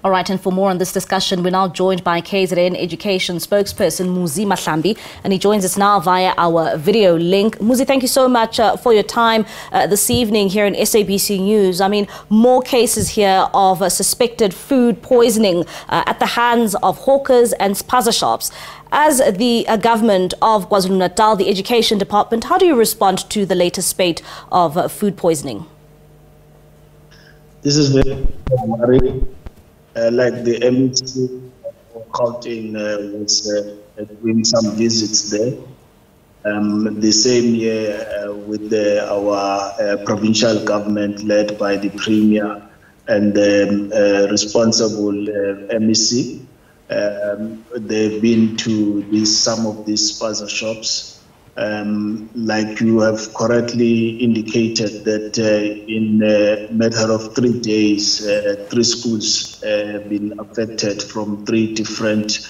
All right, and for more on this discussion, we're now joined by KZN Education Spokesperson Muzi Mahlambi, and he joins us now via our video link. Muzi, thank you so much for your time this evening here in SABC News. I mean, more cases here of suspected food poisoning at the hands of hawkers and spaza shops. As the government of KwaZulu-Natal, the Education Department, how do you respond to the latest spate of food poisoning? This is very worrying. Like the MEC Gauteng was doing some visits there. The same year with our provincial government led by the Premier and the responsible MEC. They've been to some of these spaza shops. Like you have correctly indicated that in a matter of 3 days, 3 schools have been affected from 3 different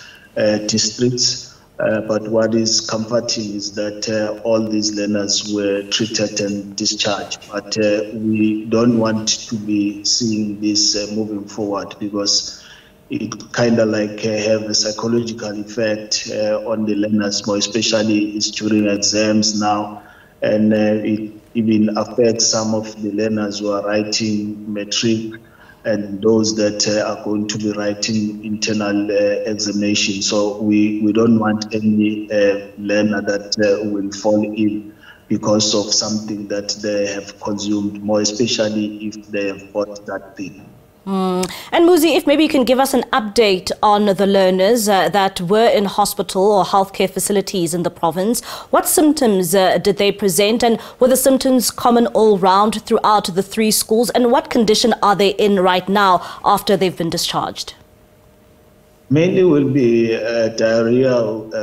districts. But what is comforting is that all these learners were treated and discharged. But we don't want to be seeing this moving forward, because it kind of like have a psychological effect on the learners, more especially it's during exams now, and it even affects some of the learners who are writing matric and those that are going to be writing internal examination. So we don't want any learner that will fall ill because of something that they have consumed, more especially if they have bought that thing. And Muzi, if maybe you can give us an update on the learners that were in hospital or healthcare facilities in the province. What symptoms did they present, and were the symptoms common all round throughout the 3 schools? And what condition are they in right now after they've been discharged? Mainly will be diarrhea,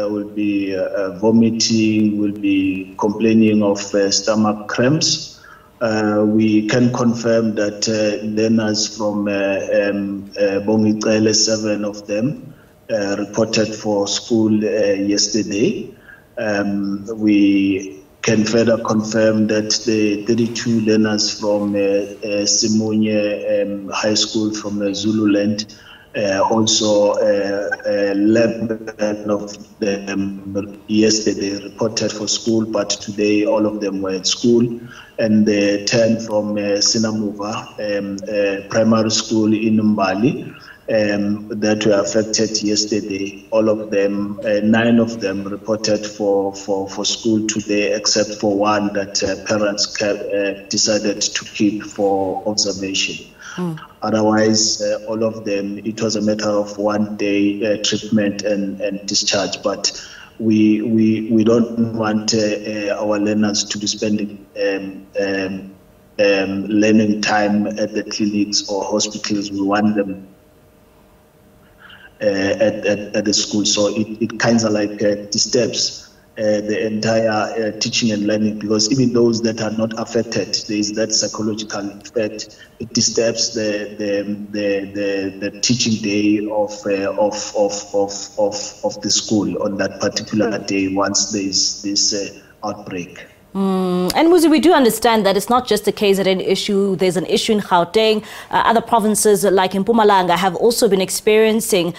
will be vomiting, will be complaining of stomach cramps. We can confirm that learners from Bongicele, 7 of them, reported for school yesterday. We can further confirm that the 32 learners from Simunye High School from Zululand, also 11 of them yesterday reported for school, but today all of them were at school. And the 10 from Sinamuva Primary School in Mbali that were affected yesterday. All of them, 9 of them reported for school today, except for 1 that parents decided to keep for observation. Otherwise, all of them, it was a matter of 1 day treatment and discharge. But we don't want our learners to be spending learning time at the clinics or hospitals. We want them at the school. So it kind of like disturbs the entire teaching and learning, because even those that are not affected, there is that psychological effect. It disturbs the teaching day of the school on that particular day once there is this outbreak. And Muzi, we do understand that it's not just a KZN issue. There's an issue in Gauteng. Other provinces like in Mpumalanga have also been experiencing,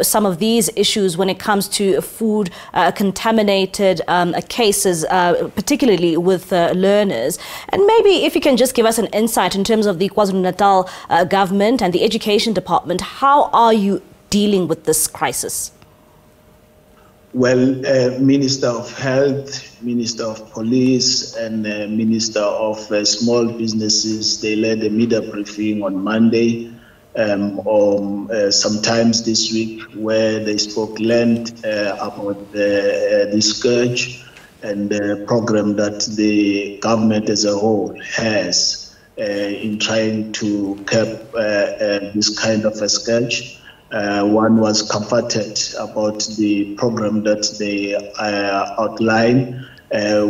some of these issues when it comes to food contaminated cases, particularly with learners. And maybe if you can just give us an insight in terms of the KwaZulu-Natal government and the Education Department, how are you dealing with this crisis? Well, Minister of Health, Minister of Police, and Minister of Small Businesses, they led a media briefing on Monday, or sometimes this week, where they spoke length about the scourge and the program that the government as a whole has in trying to curb this kind of a scourge. One was comforted about the program that they outline.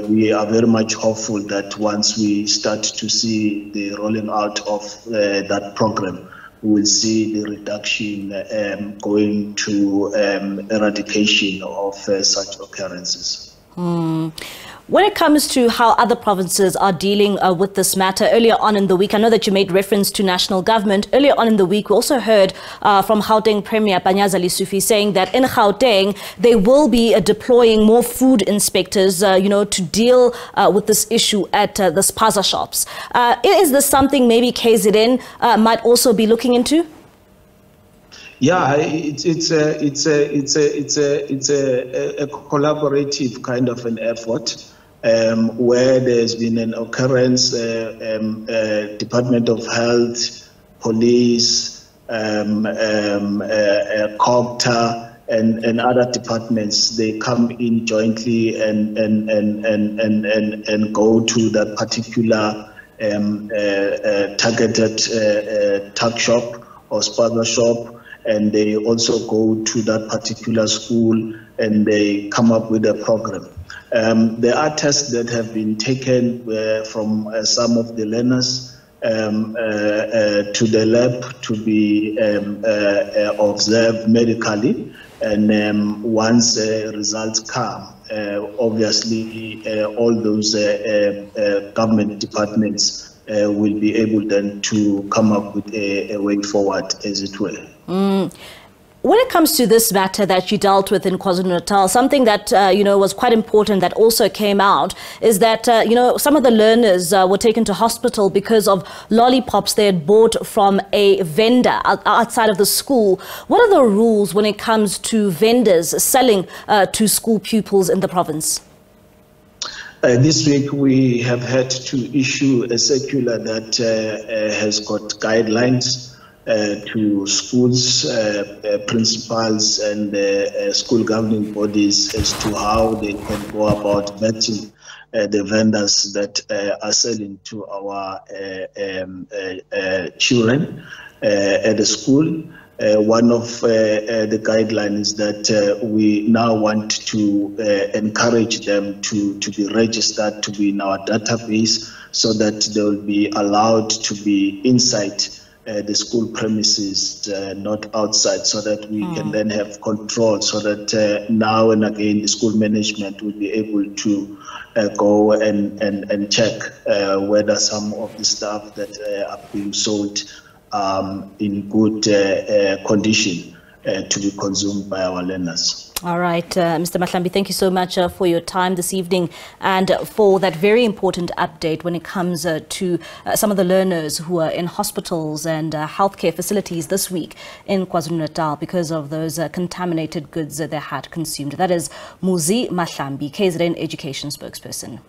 We are very much hopeful that once we start to see the rolling out of that program, we will see the reduction going to eradication of such occurrences. When it comes to how other provinces are dealing with this matter, earlier on in the week, I know that you made reference to national government. Earlier on in the week, we also heard from Gauteng Premier Panyaza Lesufi saying that in Gauteng, they will be deploying more food inspectors, to deal with this issue at the spaza shops. Is this something maybe KZN might also be looking into? Yeah, it's a collaborative kind of an effort. Where there's been an occurrence, Department of Health, Police, COGTA, and other departments, they come in jointly and go to that particular targeted tuck shop or spaza shop, and they also go to that particular school and they come up with a program. There are tests that have been taken from some of the learners to the lab to be observed medically, and once results come, obviously all those government departments will be able then to come up with a way forward, as it were. When it comes to this matter that you dealt with in KwaZulu-Natal, something that, was quite important that also came out is that, some of the learners were taken to hospital because of lollipops they had bought from a vendor outside of the school. What are the rules when it comes to vendors selling to school pupils in the province? This week we have had to issue a circular that has got guidelines to schools, principals and school governing bodies as to how they can go about vetting the vendors that are selling to our children at the school. One of the guidelines that we now want to encourage them to be registered, to be in our database, so that they will be allowed to be inside the school premises, not outside, so that we can then have control, so that now and again the school management will be able to go and check whether some of the stuff that are being sold in good condition to be consumed by our learners. All right, Mr. Mahlambi, thank you so much for your time this evening and for that very important update when it comes to some of the learners who are in hospitals and healthcare facilities this week in KwaZulu-Natal because of those contaminated goods that they had consumed. That is Muzi Mahlambi, KZN Education Spokesperson.